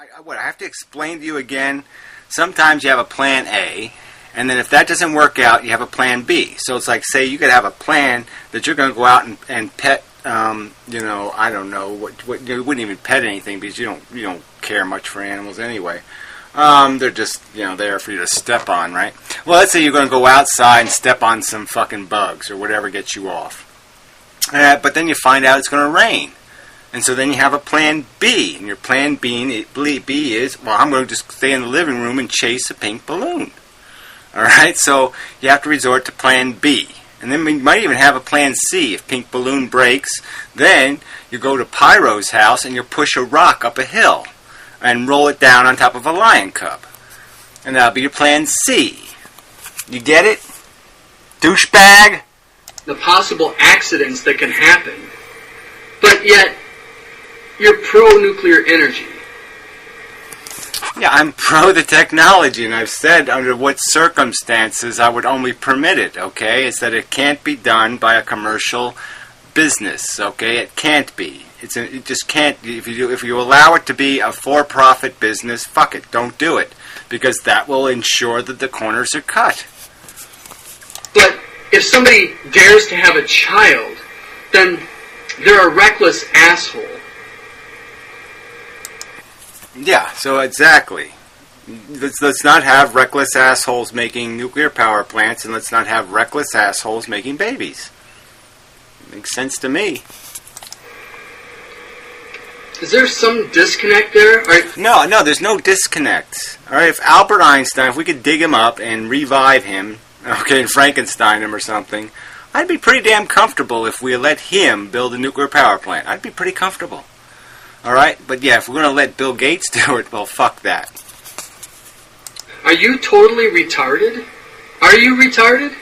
I have to explain to you again? Sometimes you have a plan A, and then if that doesn't work out, you have a plan B. So it's like, say, you could have a plan that you're going to go out and pet, I don't know, what you wouldn't even pet anything because you don't care much for animals anyway. They're just, there for you to step on, right? Well, let's say you're going to go outside and step on some fucking bugs or whatever gets you off. But then you find out it's going to rain. And so then you have a plan B. And your plan B is, well, I'm going to just stay in the living room and chase a pink balloon. All right? So you have to resort to plan B. And then we might even have a plan C. If pink balloon breaks, then you go to Pyrrho's house and you push a rock up a hill and roll it down on top of a lion cub. And that'll be your plan C. You get it? Douchebag? The possible accidents that can happen. But yet, you're pro-nuclear energy. Yeah, I'm pro the technology, and I've said under what circumstances I would only permit it, okay? It's that it can't be done by a commercial business, okay? It can't be. It just can't. If you allow it to be a for-profit business, fuck it, don't do it. Because that will ensure that the corners are cut. But if somebody dares to have a child, then they're a reckless asshole. Yeah, so exactly. Let's not have reckless assholes making nuclear power plants, and let's not have reckless assholes making babies. Makes sense to me. Is there some disconnect there? No, there's no disconnect. All right, if Albert Einstein, if we could dig him up and revive him, okay, and Frankenstein him or something, I'd be pretty damn comfortable if we let him build a nuclear power plant. I'd be pretty comfortable. All right? But yeah, if we're going to let Bill Gates do it, well, fuck that. Are you totally retarded? Are you retarded?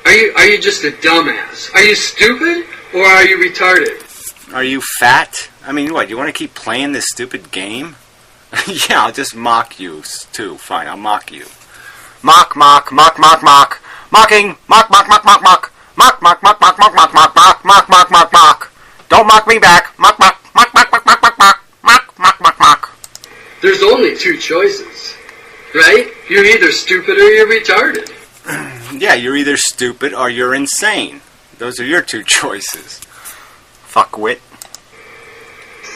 Are you just a dumbass? Are you stupid or are you retarded? Are you fat? I mean, what, you want to keep playing this stupid game? Yeah, I'll just mock you, too. Fine, I'll mock you. Mock, mock, mock, mock, mock. Mocking, mock, mock, mock, mock, mock. Mock, mock, mock, mock, mock, mock, mock, mock, mock, mock, mock, mock. Don't mock me back. Mock, mock, mock, mock, mock, mock, mock, mock, mock, mock, mock, mock. There's only two choices, right? You're either stupid or you're retarded. Yeah, you're either stupid or you're insane. Those are your two choices. Fuckwit.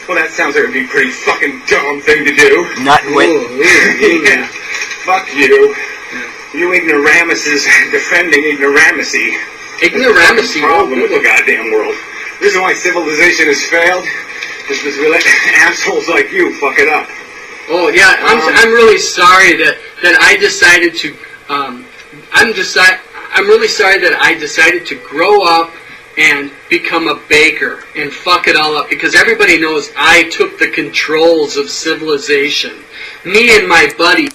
Well, that sounds like it would be a pretty fucking dumb thing to do. Nutwit. Yeah. Fuck you. You ignoramuses defending ignoramusy. Ignoramusy? That's the problem with the goddamn world. The reason why civilization has failed is because we let assholes like you fuck it up. Oh yeah, I'm really sorry that I decided to. I'm really sorry that I decided to grow up and become a baker and fuck it all up because everybody knows I took the controls of civilization. Me and my buddy.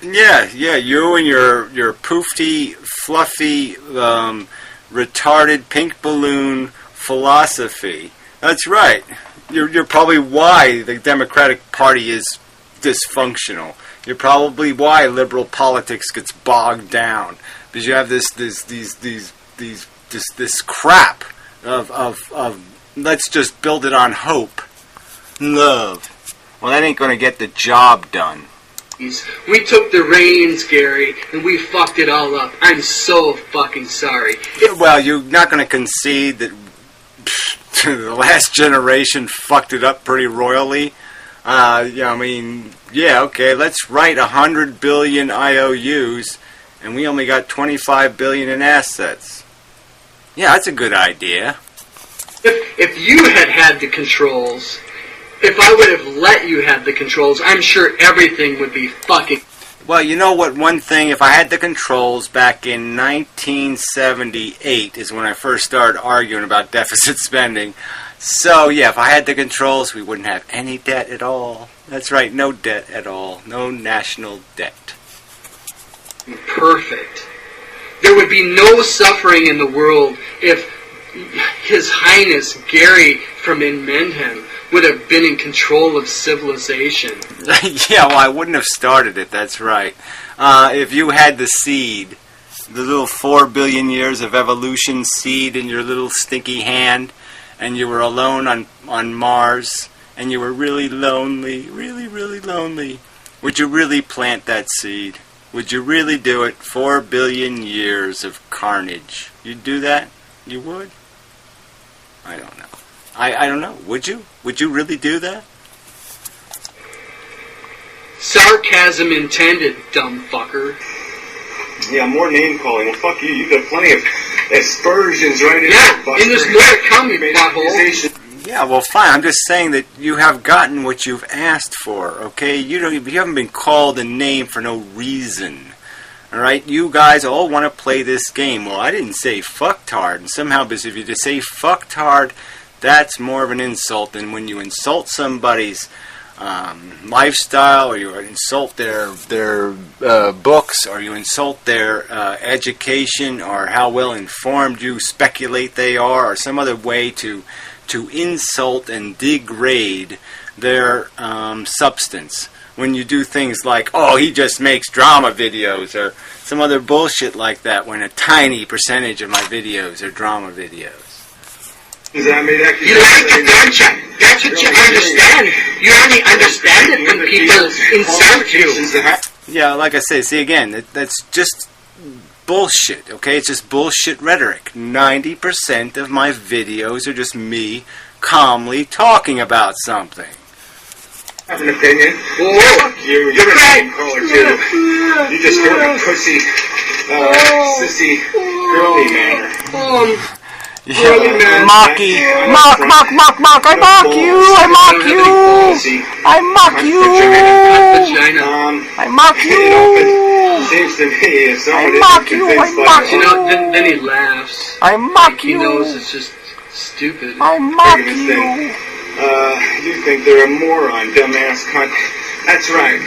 Yeah, you and your poofy, fluffy, retarded pink balloon philosophy. That's right. You're probably why the Democratic Party is dysfunctional. You're probably why liberal politics gets bogged down because you have this crap of let's just build it on hope, love. Well, that ain't gonna get the job done. We took the reins, Gary, and we fucked it all up. I'm so fucking sorry. Yeah, well, you're not gonna concede that the last generation fucked it up pretty royally. Okay, let's write 100 billion IOUs, and we only got 25 billion in assets. Yeah, that's a good idea. If you had the controls, if I would have let you have the controls, I'm sure everything would be fucking... Well, you know what, one thing, if I had the controls back in 1978 is when I first started arguing about deficit spending. So, yeah, if I had the controls, we wouldn't have any debt at all. That's right, no debt at all. No national debt. Perfect. There would be no suffering in the world if His Highness Gary from Inmenham would have been in control of civilization. Yeah, well, I wouldn't have started it, that's right. If you had the seed, the little 4 billion years of evolution seed in your little stinky hand, and you were alone on Mars, and you were really lonely, really, really lonely, would you really plant that seed? Would you really do it? 4 billion years of carnage. You'd do that? You would? I don't know. I don't know. Would you? Would you really do that? Sarcasm intended, dumb fucker. Yeah, more name calling. Well, fuck you. You got plenty of aspersions right in Yeah, in this more to come, you butthole. Yeah, well, fine. I'm just saying that you have gotten what you've asked for, okay? You haven't been called a name for no reason. All right? You guys all want to play this game. Well, I didn't say fucktard, and somehow, because if you just say fucktard, that's more of an insult than when you insult somebody's lifestyle, or you insult their books, or you insult their education, or how well informed you speculate they are, or some other way to insult and degrade their substance. When you do things like, oh, he just makes drama videos, or some other bullshit like that, when a tiny percentage of my videos are drama videos. You like it, don't you? That's what you understand. You only understand it when people insult you. Yeah, like I say, see again, that's just bullshit, okay? It's just bullshit rhetoric. 90% of my videos are just me calmly talking about something. I have an opinion. Whoa. Fuck you. You're a name caller, too. You just heard a pussy, sissy, girly manner. Yeah, mocky. Mock, I mock you. I mock you. I mock you. I mock you. Seems to me if somebody I mock you. I mock you. You know, then he laughs. I mock He you. knows it's just stupid. I mock you. You think they're a moron, dumbass cunt. That's right.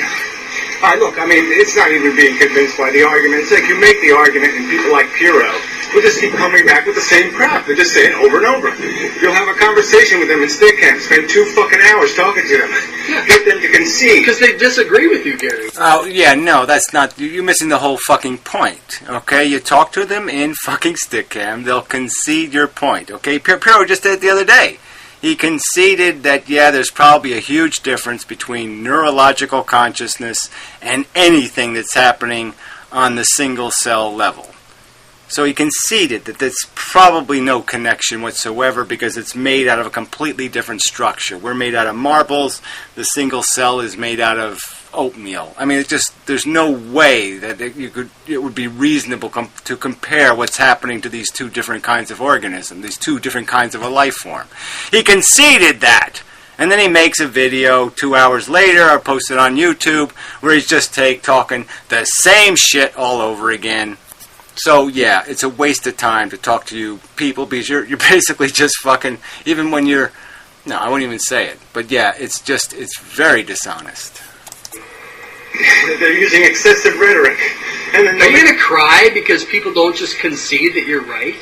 Look, I mean, it's not even being convinced by the argument. It's like you make the argument and people like Pyrrho will just keep coming back with the same crap. They're just saying over and over. You'll have a conversation with them in stick camp, spend 2 fucking hours talking to them. Yeah. Get them to concede. Because they disagree with you, Gary. Oh, yeah, no, that's not... You're missing the whole fucking point, okay? You talk to them in fucking stickcam, they'll concede your point, okay? Pyrrho just did it the other day. He conceded that, yeah, there's probably a huge difference between neurological consciousness and anything that's happening on the single-cell level. So he conceded that there's probably no connection whatsoever because it's made out of a completely different structure. We're made out of marbles. The single cell is made out of oatmeal. I mean, it's just there's no way that it would be reasonable to compare what's happening to these 2 different kinds of organisms, these 2 different kinds of a life form. He conceded that. And then he makes a video 2 hours later, or posts it on YouTube, where he's just talking the same shit all over again. So, yeah, it's a waste of time to talk to you people because you're basically just fucking, even when you're, no, I won't even say it. But, yeah, it's very dishonest. They're using excessive rhetoric. And then Are you going to cry because people don't just concede that you're right?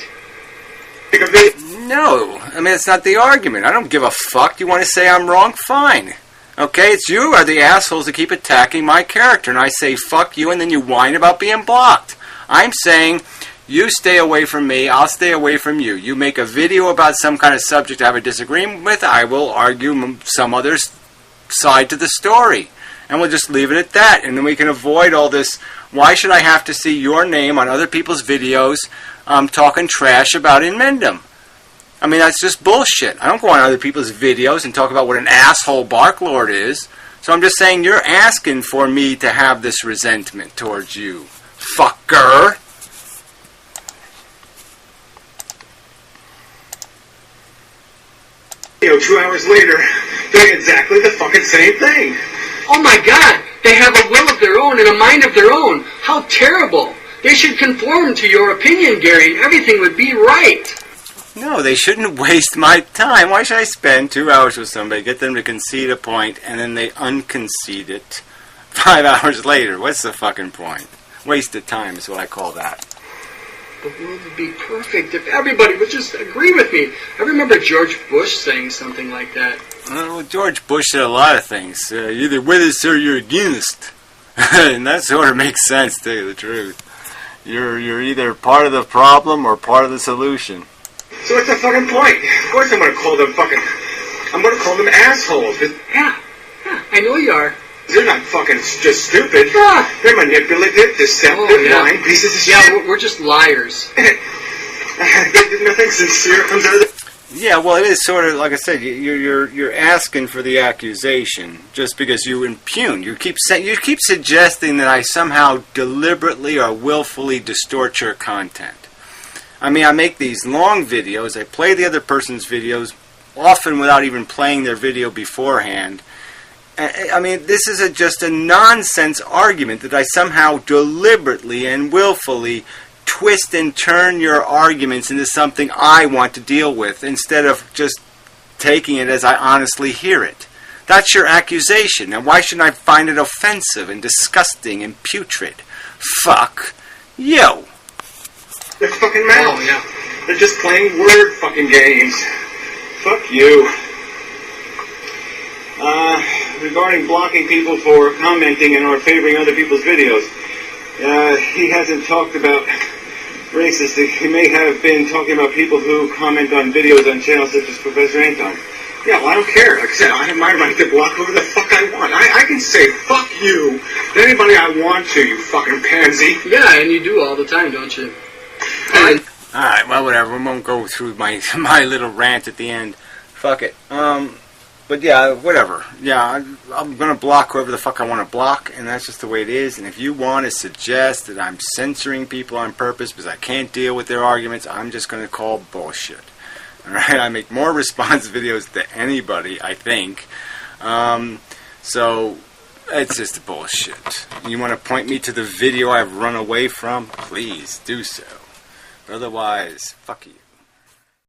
No, I mean, it's not the argument. I don't give a fuck. You want to say I'm wrong? Fine. Okay, it's you are the assholes that keep attacking my character. And I say fuck you and then you whine about being blocked. I'm saying, you stay away from me, I'll stay away from you. You make a video about some kind of subject I have a disagreement with, I will argue some other side to the story. And we'll just leave it at that. And then we can avoid all this, why should I have to see your name on other people's videos talking trash about Inmendum? I mean, that's just bullshit. I don't go on other people's videos and talk about what an asshole barklord is. So I'm just saying, you're asking for me to have this resentment towards you. Fucker. 2 hours later, doing exactly the fucking same thing. Oh my God, they have a will of their own and a mind of their own. How terrible. They should conform to your opinion, Gary, and everything would be right. No, they shouldn't waste my time. Why should I spend 2 hours with somebody, get them to concede a point, and then they unconcede it 5 hours later? What's the fucking point? Waste of time is what I call that. The world would be perfect if everybody would just agree with me. I remember George Bush saying something like that. Well, George Bush said a lot of things. You're either with us or you're against. And that sort of makes sense, to tell you the truth. You're either part of the problem or part of the solution. So what's the fucking point? Of course I'm going to call them fucking I'm going to call them assholes. Yeah, I know you are. They're not fucking just stupid. Yeah. They're manipulative, deceptive, lying pieces of shit. Yeah, we're just liars. Nothing sincere comes out of it. Yeah, well, it is sort of like I said. You're asking for the accusation just because you impugn. You keep suggesting that I somehow deliberately or willfully distort your content. I mean, I make these long videos. I play the other person's videos often without even playing their video beforehand. I mean, this is just a nonsense argument that I somehow deliberately and willfully twist and turn your arguments into something I want to deal with instead of just taking it as I honestly hear it. That's your accusation. Now, why shouldn't I find it offensive and disgusting and putrid? Fuck you. They're fucking mouths. Oh, yeah. They're just playing word fucking games. Fuck you. Regarding blocking people for commenting and or favoring other people's videos, he hasn't talked about racist. He may have been talking about people who comment on videos on channels such as Professor Anton. Yeah, well, I don't care. Like I said, I have my right to block whoever the fuck I want. I can say fuck you to anybody I want to, you fucking pansy. Yeah, and you do all the time, don't you? Alright, well, whatever. We won't go through my little rant at the end. Fuck it. But yeah, whatever. Yeah, I'm going to block whoever the fuck I want to block, and that's just the way it is. And if you want to suggest that I'm censoring people on purpose because I can't deal with their arguments, I'm just going to call bullshit. Alright, I make more response videos than anybody, I think. So, it's just bullshit. You want to point me to the video I've run away from? Please do so. Otherwise, fuck you.